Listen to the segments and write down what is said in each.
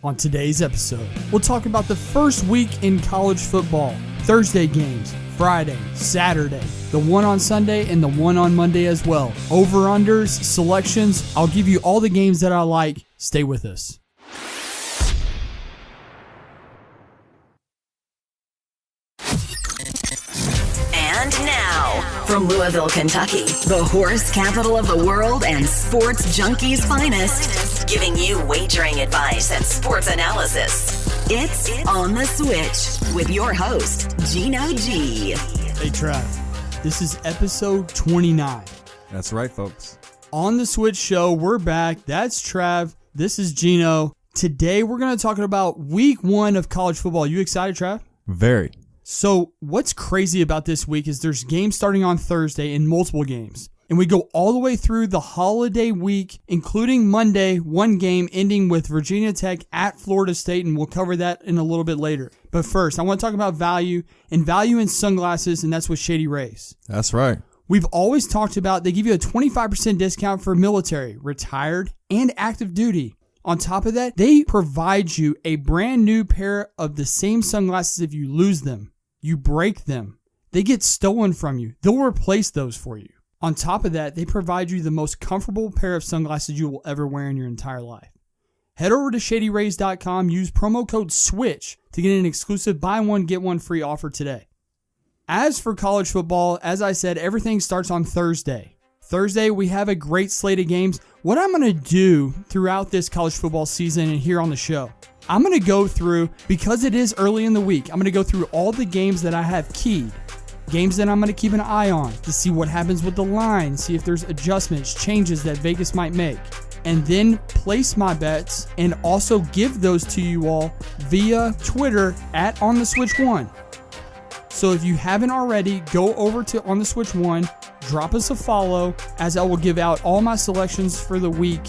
On today's episode, we'll talk about the first week in college football, Thursday games, Friday, Saturday, the one on Sunday, and the one on Monday as well. Over-unders, selections, I'll give you all the games that I like. Stay with us. And now, from Louisville, Kentucky, the horse capital of the world and sports junkies' finest, giving you wagering advice and sports analysis. It's On the Switch with your host, Geno G. Hey, Trav, this is episode 29. That's right, folks. On the Switch show, we're back. That's Trav. This is Geno. Today, we're going to talk about week one of college football. You excited, Trav? Very. So what's crazy about this week is there's games starting on Thursday and multiple games. And we go all the way through the holiday week, including Monday, one game ending with Virginia Tech at Florida State, and we'll cover that in a little bit later. But first, I want to talk about value in sunglasses, and that's with Shady Rays. That's right. We've always talked about they give you a 25% discount for military, retired, and active duty. On top of that, they provide you a brand new pair of the same sunglasses if you lose them. You break them. They get stolen from you. They'll replace those for you. On top of that, they provide you the most comfortable pair of sunglasses you will ever wear in your entire life. Head over to ShadyRays.com, use promo code SWITCH to get an exclusive buy one, get one free offer today. As for college football, as I said, everything starts on Thursday. Thursday, we have a great slate of games. What I'm going to do throughout this college football season and here on the show, I'm going to go through, because it is early in the week, I'm going to go through all the games that I have keyed. Games that I'm going to keep an eye on to see what happens with the line, see if there's adjustments, changes that Vegas might make. And then place my bets and also give those to you all via Twitter at OnTheSwitch1. So if you haven't already, go over to On The Switch 1, drop us a follow, as I will give out all my selections for the week,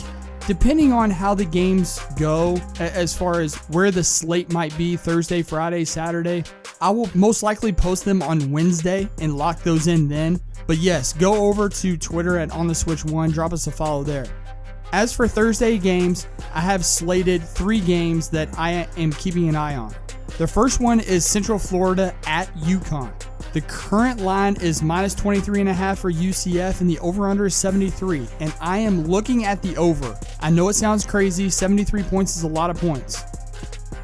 depending on how the games go, as far as where the slate might be, Thursday, Friday, Saturday. I will most likely post them on Wednesday and lock those in then. But yes, go over to Twitter at OnTheSwitch1, drop us a follow there. As for Thursday games, I have slated 3 games that I am keeping an eye on. The first one is Central Florida at UConn. The current line is minus 23.5 for UCF, and the over-under is 73. And I am looking at the over. I know it sounds crazy. 73 points is a lot of points.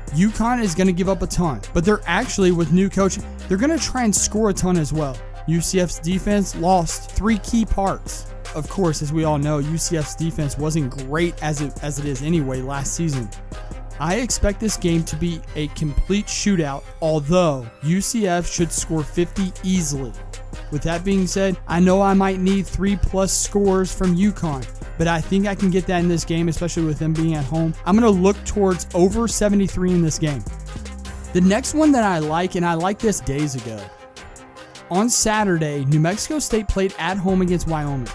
UConn is going to give up a ton, but they're actually, with new coaching, they're going to try and score a ton as well. UCF's defense lost 3 key parts. Of course, as we all know, UCF's defense wasn't great as it is anyway last season. I expect this game to be a complete shootout, although UCF should score 50 easily. With that being said, I know I might need 3+ scores from UConn, but I think I can get that in this game, especially with them being at home. I'm going to look towards over 73 in this game. The next one that I like, and I liked this days ago. On Saturday, New Mexico State played at home against Wyoming.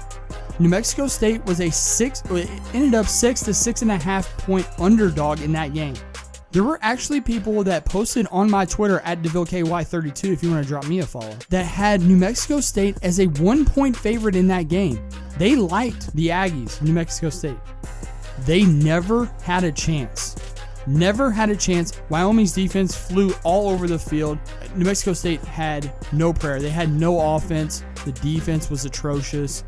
New Mexico State was ended up 6 to 6.5 point underdog in that game. There were actually people that posted on my Twitter at DeVilleKY32, if you want to drop me a follow, that had New Mexico State as a 1-point favorite in that game. They liked the Aggies, New Mexico State. They never had a chance. Never had a chance. Wyoming's defense flew all over the field. New Mexico State had no prayer. They had no offense. The defense was atrocious.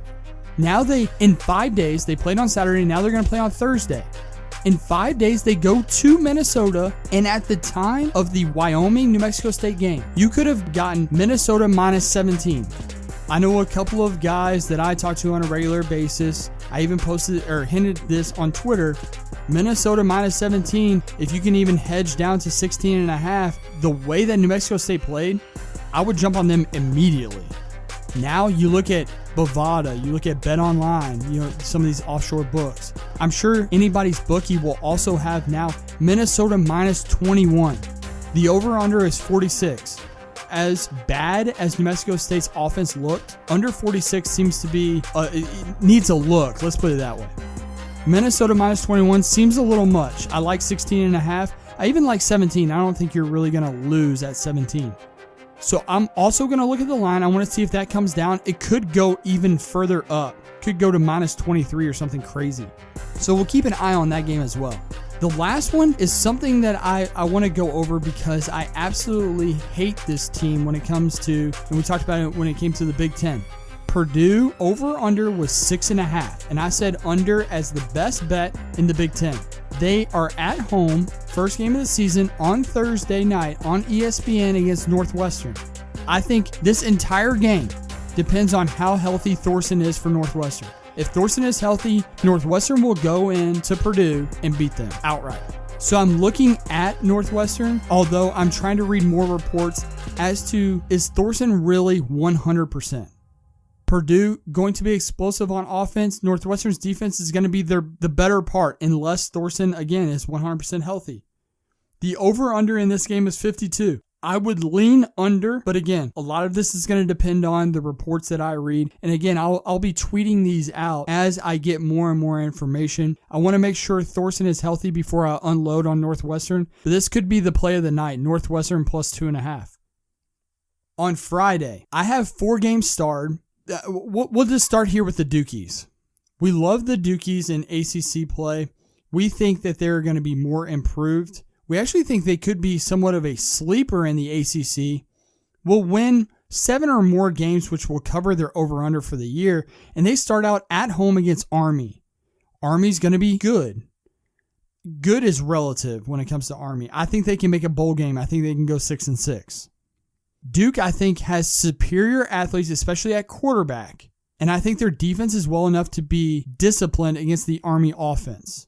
Now in 5 days, they played on Saturday. Now they're going to play on Thursday. In 5 days, they go to Minnesota. And at the time of the Wyoming-New Mexico State game, you could have gotten Minnesota minus 17. I know a couple of guys that I talk to on a regular basis. I even posted or hinted this on Twitter. Minnesota minus 17, if you can even hedge down to 16.5, the way that New Mexico State played, I would jump on them immediately. Now you look at Bovada, you look at Bet Online, some of these offshore books. I'm sure anybody's bookie will also have now Minnesota minus 21. The over-under is 46. As bad as New Mexico State's offense looked, under 46 seems to be, it needs a look. Let's put it that way. Minnesota minus 21 seems a little much. I like 16.5. I even like 17. I don't think you're really going to lose at 17. So I'm also going to look at the line. I want to see if that comes down. It could go even further up. Could go to minus 23 or something crazy. So we'll keep an eye on that game as well. The The last one is something that I want to go over because I absolutely hate this team when it comes to, and we talked about it when it came to the Big Ten. Purdue over-under was 6.5, and I said under as the best bet in the Big Ten. They are at home, first game of the season on Thursday night on ESPN against Northwestern. I think this entire game depends on how healthy Thorson is for Northwestern. If Thorson is healthy, Northwestern will go into Purdue and beat them outright. So I'm looking at Northwestern, although I'm trying to read more reports as to, is Thorson really 100%? Purdue going to be explosive on offense. Northwestern's defense is going to be the better part unless Thorson, again, is 100% healthy. The over-under in this game is 52. I would lean under, but again, a lot of this is going to depend on the reports that I read. And again, I'll be tweeting these out as I get more and more information. I want to make sure Thorson is healthy before I unload on Northwestern. But this could be the play of the night, Northwestern plus 2.5. On Friday, I have 4 games starred. We'll just start here with the Dukies. We love the Dukies in ACC play. We think that they're going to be more improved. We actually think they could be somewhat of a sleeper in the ACC. Will win 7 or more games, which will cover their over-under for the year. And they start out at home against Army. Army's going to be good. Good is relative when it comes to Army. I think they can make a bowl game. I think they can go 6-6. Duke, I think, has superior athletes, especially at quarterback. And I think their defense is well enough to be disciplined against the Army offense.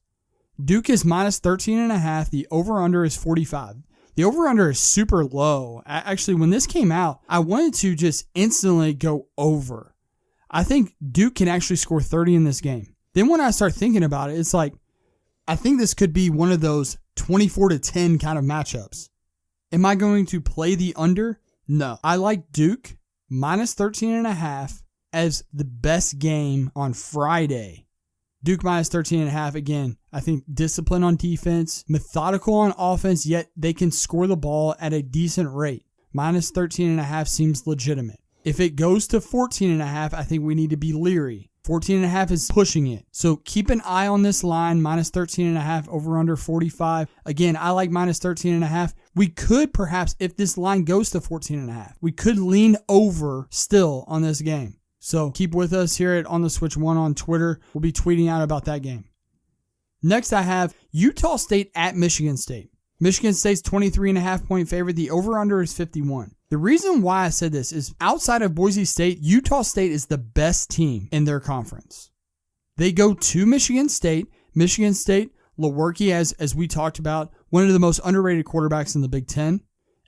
Duke is minus 13.5. The over-under is 45. The over-under is super low. Actually, when this came out, I wanted to just instantly go over. I think Duke can actually score 30 in this game. Then when I start thinking about it, it's like, I think this could be one of those 24-10 kind of matchups. Am I going to play the under? No. I like Duke minus 13.5 as the best game on Friday. Duke minus 13.5. Again, I think discipline on defense, methodical on offense, yet they can score the ball at a decent rate. Minus 13.5 seems legitimate. If it goes to 14.5, I think we need to be leery. 14.5 is pushing it. So keep an eye on this line, minus 13.5, over under 45. Again, I like minus 13.5. We could perhaps, if this line goes to 14.5, we could lean over still on this game. So keep with us here at On The Switch 1 on Twitter. We'll be tweeting out about that game. Next, I have Utah State at Michigan State. Michigan State's 23.5 point favorite. The over-under is 51. The reason why I said this is outside of Boise State, Utah State is the best team in their conference. They go to Michigan State. Michigan State, Lewerke, as we talked about, one of the most underrated quarterbacks in the Big Ten.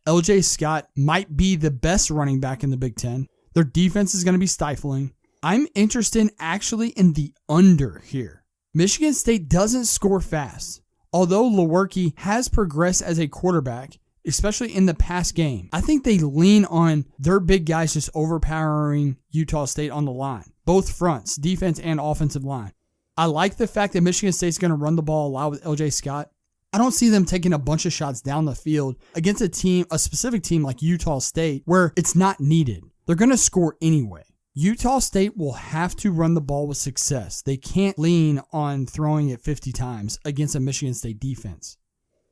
LJ Scott might be the best running back in the Big Ten. Their defense is going to be stifling. I'm interested actually in the under here. Michigan State doesn't score fast. Although Lewerke has progressed as a quarterback, especially in the past game, I think they lean on their big guys just overpowering Utah State on the line. Both fronts, defense and offensive line. I like the fact that Michigan State's going to run the ball a lot with LJ Scott. I don't see them taking a bunch of shots down the field against a specific team like Utah State where it's not needed. They're going to score anyway. Utah State will have to run the ball with success. They can't lean on throwing it 50 times against a Michigan State defense.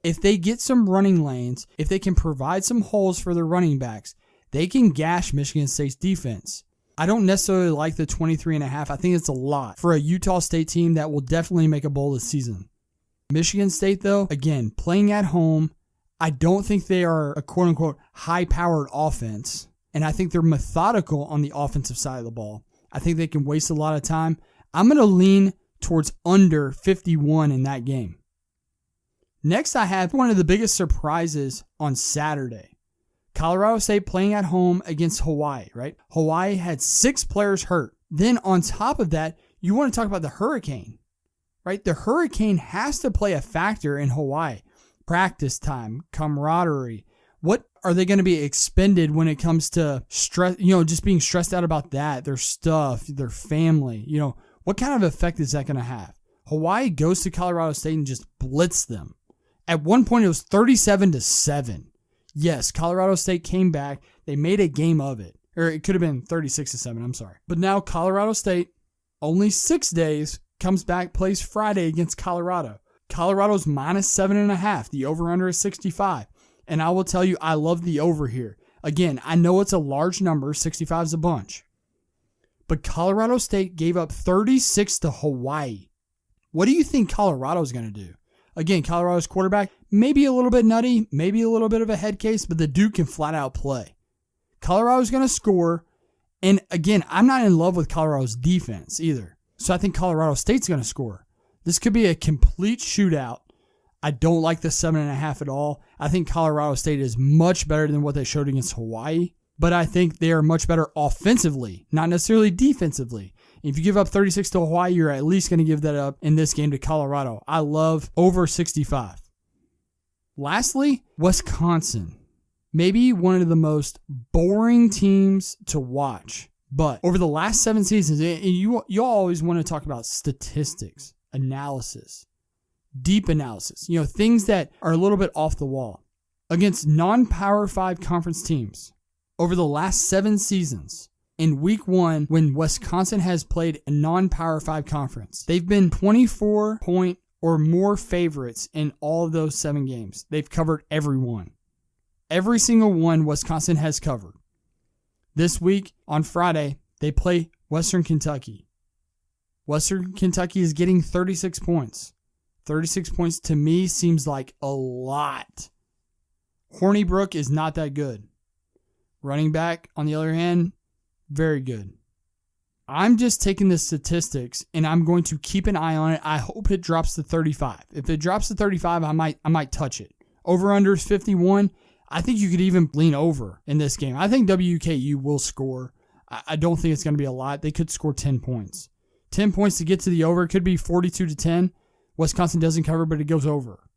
If they get some running lanes, if they can provide some holes for their running backs, they can gash Michigan State's defense. I don't necessarily like the 23.5. I think it's a lot for a Utah State team that will definitely make a bowl this season. Michigan State, though, again, playing at home, I don't think they are a quote-unquote high-powered offense. And I think they're methodical on the offensive side of the ball. I think they can waste a lot of time. I'm going to lean towards under 51 in that game. Next, I have one of the biggest surprises on Saturday. Colorado State playing at home against Hawaii, right? Hawaii had 6 players hurt. Then on top of that, you want to talk about the hurricane, right? The hurricane has to play a factor in Hawaii. Practice time, camaraderie. What are they going to be expended when it comes to stress, just being stressed out about that, their stuff, their family, what kind of effect is that going to have? Hawaii goes to Colorado State and just blitzed them. At one point, it was 37-7. Yes, Colorado State came back. They made a game of it. Or it could have been 36-7, I'm sorry. But now Colorado State, only 6 days, comes back, plays Friday against Colorado. Colorado's minus 7.5. The over-under is 65. And I will tell you, I love the over here. Again, I know it's a large number. 65 is a bunch. But Colorado State gave up 36 to Hawaii. What do you think Colorado's going to do? Again, Colorado's quarterback, maybe a little bit nutty, maybe a little bit of a head case, but the dude can flat out play. Colorado's going to score. And again, I'm not in love with Colorado's defense either. So I think Colorado State's going to score. This could be a complete shootout. I don't like the 7.5 at all. I think Colorado State is much better than what they showed against Hawaii, but I think they are much better offensively, not necessarily defensively. If you give up 36 to Hawaii, you're at least going to give that up in this game to Colorado. I love over 65. Lastly, Wisconsin. Maybe one of the most boring teams to watch, but over the last 7 seasons, and you always want to talk about statistics, analysis, deep analysis, things that are a little bit off the wall. Against non-Power 5 conference teams, over the last 7 seasons, in week 1, when Wisconsin has played a non-Power 5 conference, they've been 24-point or more favorites in all of those 7 games. They've covered every one. Every single one Wisconsin has covered. This week, on Friday, they play Western Kentucky. Western Kentucky is getting 36 points. 36 points to me seems like a lot. Hornibrook is not that good. Running back, on the other hand, very good. I'm just taking the statistics and I'm going to keep an eye on it. I hope it drops to 35. If it drops to 35, I might touch it. Over-under is 51. I think you could even lean over in this game. I think WKU will score. I don't think it's going to be a lot. They could score 10 points. 10 points to get to the over. It could be 42-10. Wisconsin doesn't cover, but it goes over.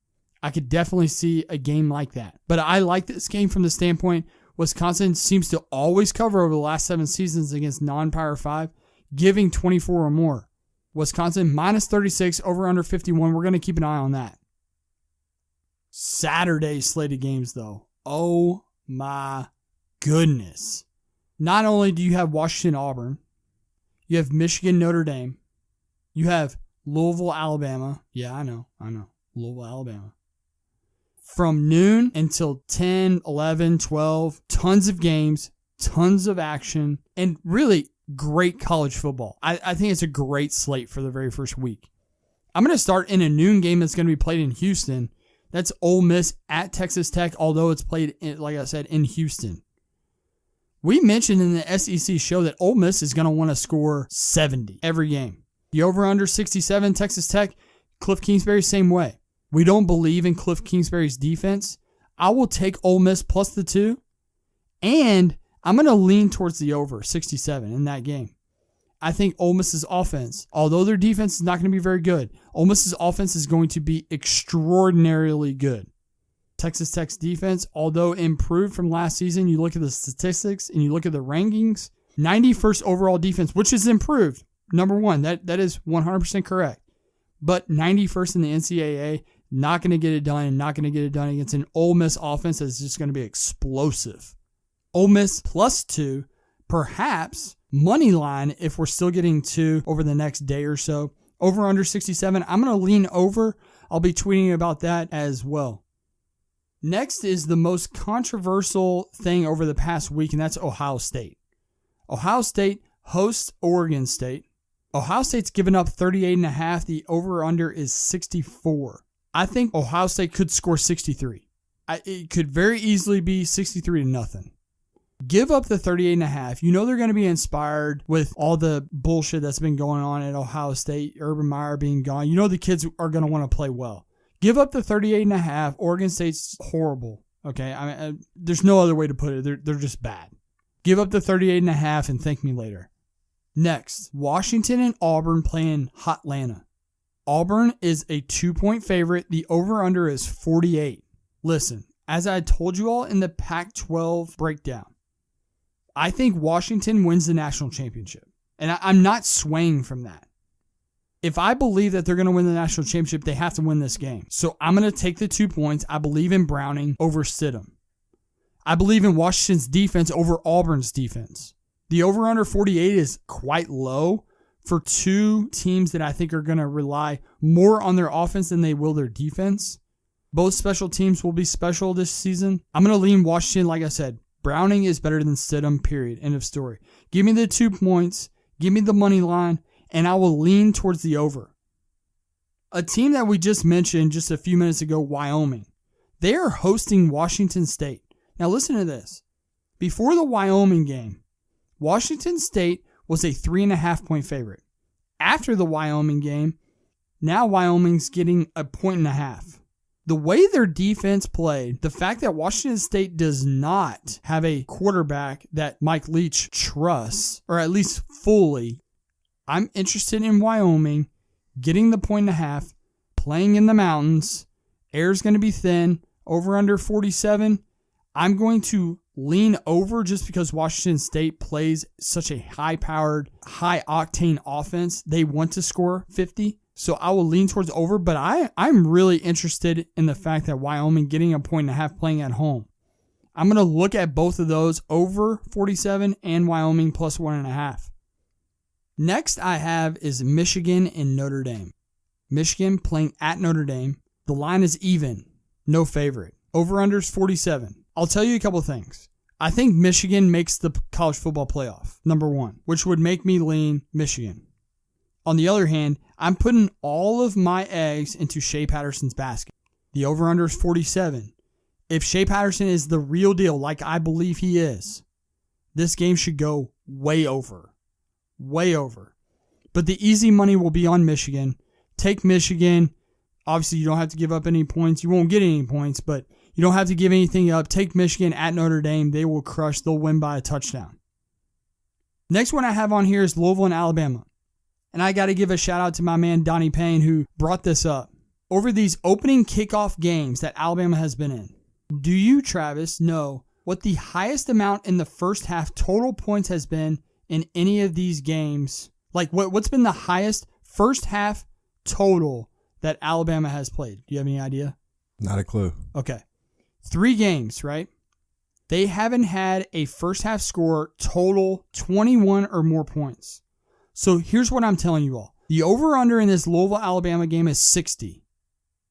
I could definitely see a game like that. But I like this game from the standpoint Wisconsin seems to always cover over the last 7 seasons against non-Power 5, giving 24 or more. Wisconsin minus 36, over under 51. We're going to keep an eye on that. Saturday slated games, though. Oh my goodness. Not only do you have Washington, Auburn, you have Michigan, Notre Dame, you have Louisville, Alabama. Yeah, I know. Louisville, Alabama. From noon until 10, 11, 12, tons of games, tons of action, and really great college football. I think it's a great slate for the very first week. I'm going to start in a noon game that's going to be played in Houston. That's Ole Miss at Texas Tech, although it's played, like I said, in Houston. We mentioned in the SEC show that Ole Miss is going to want to score 70 every game. The over-under 67, Texas Tech, Cliff Kingsbury, same way. We don't believe in Cliff Kingsbury's defense. I will take Ole Miss plus the 2, and I'm going to lean towards the over 67 in that game. I think Ole Miss's offense, although their defense is not going to be very good, Ole Miss's offense is going to be extraordinarily good. Texas Tech's defense, although improved from last season, you look at the statistics and you look at the rankings, 91st overall defense, which is improved. Number 1, that is 100% correct. But 91st in the NCAA, not going to get it done, and not going to get it done against an Ole Miss offense that's just going to be explosive. Ole Miss plus 2, perhaps money line if we're still getting 2 over the next day or so. Over under 67. I'm going to lean over. I'll be tweeting about that as well. Next is the most controversial thing over the past week, and that's Ohio State. Ohio State hosts Oregon State. Ohio State's given up 38.5. The over-under is 64. I think Ohio State could score 63. It could very easily be 63-0. Give up the 38.5. You know they're going to be inspired with all the bullshit that's been going on at Ohio State, Urban Meyer being gone. You know the kids are going to want to play well. Give up the 38.5. Oregon State's horrible. Okay, there's no other way to put it. They're just bad. Give up the 38.5 and thank me later. Next, Washington and Auburn playing Hotlanta. Auburn is a 2-point favorite. The over-under is 48. Listen, as I told you all in the Pac-12 breakdown, I think Washington wins the national championship. And I'm not swaying from that. If I believe that they're going to win the national championship, they have to win this game. So I'm going to take the 2 points. I believe in Browning over Stidham. I believe in Washington's defense over Auburn's defense. The over-under 48 is quite low for two teams that I think are going to rely more on their offense than they will their defense. Both special teams will be special this season. I'm going to lean Washington, like I said. Browning is better than Stidham, period. End of story. Give me the 2 points. Give me the money line, and I will lean towards the over. A team that we just mentioned just a few minutes ago, Wyoming. They are hosting Washington State. Now listen to this. Before the Wyoming game, Washington State was a 3.5-point favorite. After the Wyoming game, now Wyoming's getting a 1.5. The way their defense played, the fact that Washington State does not have a quarterback that Mike Leach trusts, or at least fully, I'm interested in Wyoming getting the 1.5, playing in the mountains. Air's going to be thin, over under 47. I'm going to lean over just because Washington State plays such a high-powered, high-octane offense. They want to score 50, so I will lean towards over, but I'm really interested in the fact that Wyoming getting a 1.5 playing at home. I'm going to look at both of those, over 47 and Wyoming plus 1.5. Next I have is Michigan and Notre Dame. Michigan playing at Notre Dame. The line is even, no favorite. Over-under is 47. I'll tell you a couple things. I think Michigan makes the college football playoff, number one, which would make me lean Michigan. On the other hand, I'm putting all of my eggs into Shea Patterson's basket. The over-under is 47. If Shea Patterson is the real deal, like I believe he is, this game should go way over. Way over. But the easy money will be on Michigan. Take Michigan. Obviously, you don't have to give up any points. You won't get any points, but you don't have to give anything up. Take Michigan at Notre Dame. They will crush. They'll win by a touchdown. Next one I have on here is Louisville and Alabama. And I got to give a shout out to my man Donnie Payne who brought this up. Over these opening kickoff games that Alabama has been in, do you, Travis, know what the highest amount in the first half total points has been in any of these games? Like what's been the highest first half total that Alabama has played? Do you have any idea? Not a clue. Okay. 3 games, right? They haven't had a first half score total 21 or more points. So here's what I'm telling you all. The over-under in this Louisville-Alabama game is 60.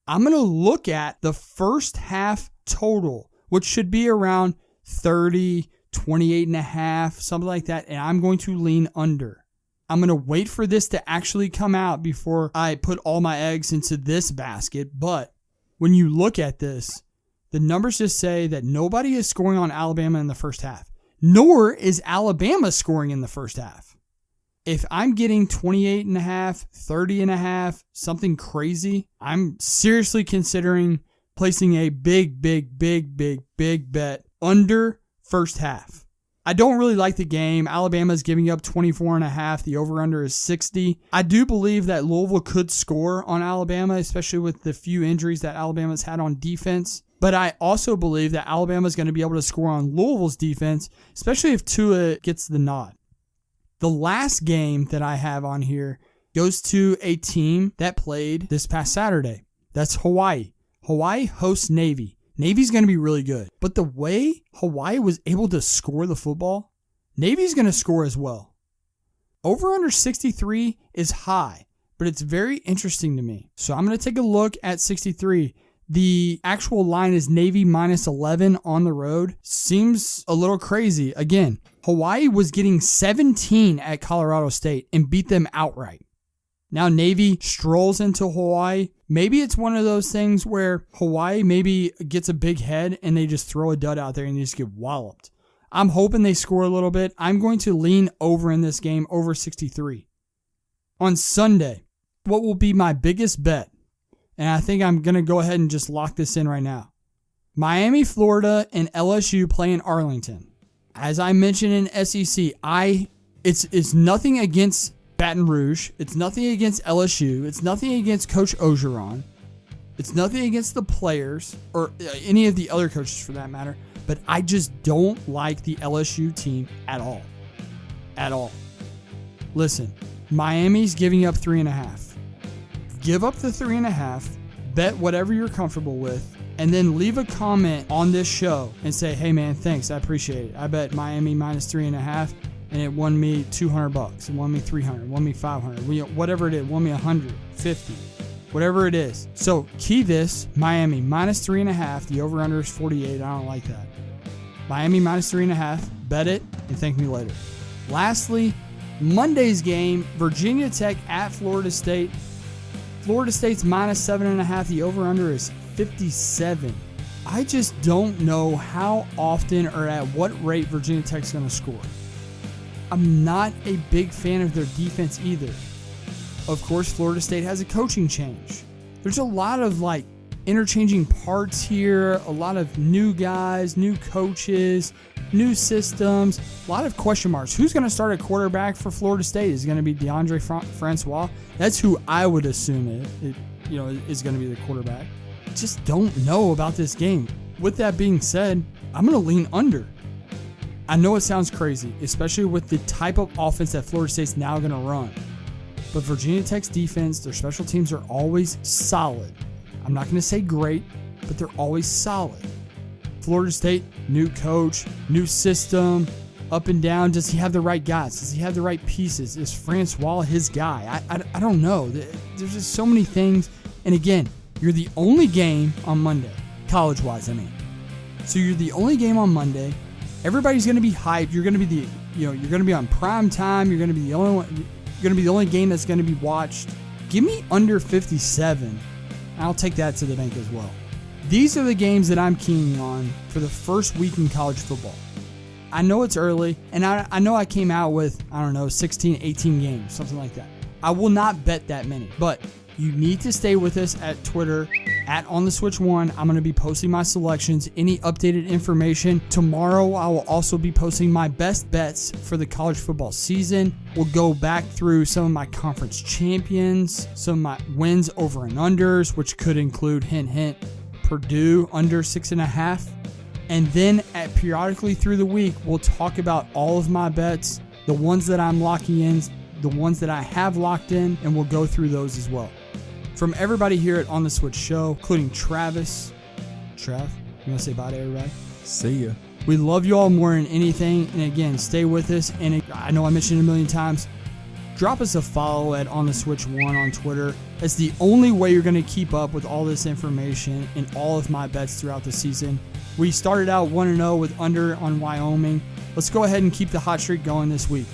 I'm going to look at the first half total, which should be around 30, 28.5, something like that, and I'm going to lean under. I'm going to wait for this to actually come out before I put all my eggs into this basket, but when you look at this, the numbers just say that nobody is scoring on Alabama in the first half, nor is Alabama scoring in the first half. If I'm getting 28.5, 30.5, something crazy, I'm seriously considering placing a big bet under first half. I don't really like the game. Alabama's giving up 24.5. The over-under is 60. I do believe that Louisville could score on Alabama, especially with the few injuries that Alabama's had on defense. But I also believe that Alabama's going to be able to score on Louisville's defense, especially if Tua gets the nod. The last game that I have on here goes to a team that played this past Saturday. That's Hawaii. Hawaii hosts Navy. Navy's going to be really good. But the way Hawaii was able to score the football, Navy's going to score as well. Over under 63 is high, but it's very interesting to me. So I'm going to take a look at 63. The actual line is Navy minus 11 on the road. Seems a little crazy. Again, Hawaii was getting 17 at Colorado State and beat them outright. Now Navy strolls into Hawaii. Maybe it's one of those things where Hawaii maybe gets a big head and they just throw a dud out there and they just get walloped. I'm hoping they score a little bit. I'm going to lean over in this game, over 63. On Sunday, what will be my biggest bet? And I think I'm going to go ahead and just lock this in right now. Miami, Florida, and LSU play in Arlington. As I mentioned in SEC, it's nothing against Baton Rouge. It's nothing against LSU. It's nothing against Coach Ogeron. It's nothing against the players or any of the other coaches for that matter. But I just don't like the LSU team at all. At all. Listen, Miami's giving up 3.5. Give up the 3.5, bet whatever you're comfortable with, and then leave a comment on this show and say, hey man, thanks, I appreciate it. I bet Miami minus 3.5. and it won me $200. It won me $300. It won me $500. Whatever it is, it won me $150. Whatever it is. So key this, Miami minus 3.5. The over-under is 48. I don't like that. Miami minus 3.5. Bet it and thank me later. Lastly, Monday's game, Virginia Tech at Florida State. Florida State's minus 7.5. The over-under is 57. I just don't know how often or at what rate Virginia Tech's going to score. I'm not a big fan of their defense either. Of course, Florida State has a coaching change. There's a lot of interchanging parts here, a lot of new guys, new coaches, new systems, a lot of question marks. Who's going to start at quarterback for Florida State? Is it going to be DeAndre Francois? That's who I would assume is going to be the quarterback. Just don't know about this game. With that being said, I'm going to lean under. I know it sounds crazy, especially with the type of offense that Florida State's now going to run. But Virginia Tech's defense, their special teams are always solid. I'm not going to say great, but they're always solid. Florida State, new coach, new system, up and down. Does he have the right guys? Does he have the right pieces? Is Francois his guy? I don't know. There's just so many things. And again, you're the only game on Monday, college-wise, I mean. So you're the only game on Monday. Everybody's going to be hyped. You're going to be you're going to be on prime time. You're going to be the only one. You're going to be the only game that's going to be watched. Give me under 57. I'll take that to the bank as well. These are the games that I'm keying on for the first week in college football. I know it's early, and I know I came out with, 16, 18 games, something like that. I will not bet that many, but you need to stay with us at Twitter, at OnTheSwitch1. I'm going to be posting my selections, any updated information. Tomorrow, I will also be posting my best bets for the college football season. We'll go back through some of my conference champions, some of my wins over and unders, which could include, hint, hint, Purdue under 6.5. And then periodically through the week, we'll talk about all of my bets, the ones that I'm locking in, the ones that I have locked in, and we'll go through those as well. From everybody here at On The Switch Show, including Travis. Trav, you want to say bye to everybody? See ya. We love you all more than anything. And again, stay with us. And I know I mentioned it a million times. Drop us a follow at On The Switch 1 on Twitter. That's the only way you're going to keep up with all this information and all of my bets throughout the season. We started out 1-0 with under on Wyoming. Let's go ahead and keep the hot streak going this week.